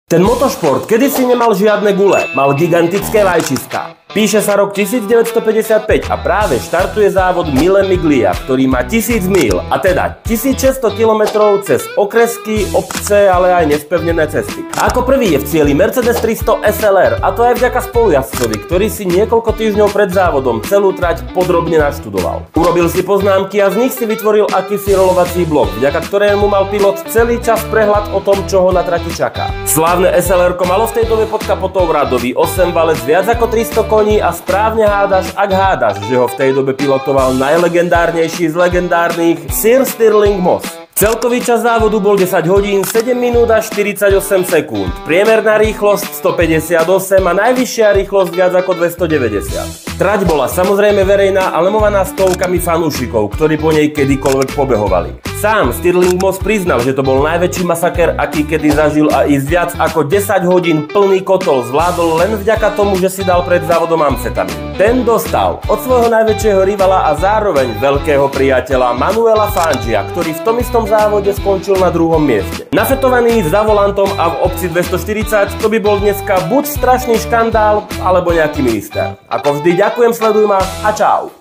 Ten motošport kedysi nemal žiadne gule, mal gigantické vajčiská. Píše sa rok 1955 a práve štartuje závod Mille Miglia, ktorý má 1000 míl, a teda 1600 km cez okresky, obce, ale aj nespevnené cesty. A ako prvý je v cieli Mercedes 300 SLR, a to aj vďaka spolujazcovi, ktorý si niekoľko týždňov pred závodom celú trať podrobne naštudoval. Urobil si poznámky a z nich si vytvoril akýsi rolovací blok, vďaka ktorému mal pilot celý čas prehľad o tom, čo ho na trati čaká. Slávne SLR-ko malo v tej dobe pod kapotou radový 8-valec, viac ako 300 koní a správne hádaš, ak hádaš, že ho v tej dobe pilotoval najlegendárnejší z legendárnych Sir Stirling Moss. Celkový čas závodu bol 10 hodín, 7 minút a 48 sekúnd. Priemerná rýchlosť 158 a najvyššia rýchlosť viac ako 290. Trať bola samozrejme verejná a lemovaná stovkami fanúšikov, ktorí po nej kedykoľvek pobehovali. Sám Stirling Moss priznal, že to bol najväčší masaker, aký kedy zažil, a ísť viac ako 10 hodín plný kotol zvládol len vďaka tomu, že si dal pred závodom amfetamín. Ten dostal od svojho najväčšieho rivala a zároveň veľkého priateľa Manuela Fangia, ktorý v tom istom závode skončil na 2. mieste. Nafetovaný za volantom a v obci 240, to by bol dneska buď strašný škandál, alebo nejaký minister. Ako vždy, ďakujem, sleduj ma a čau.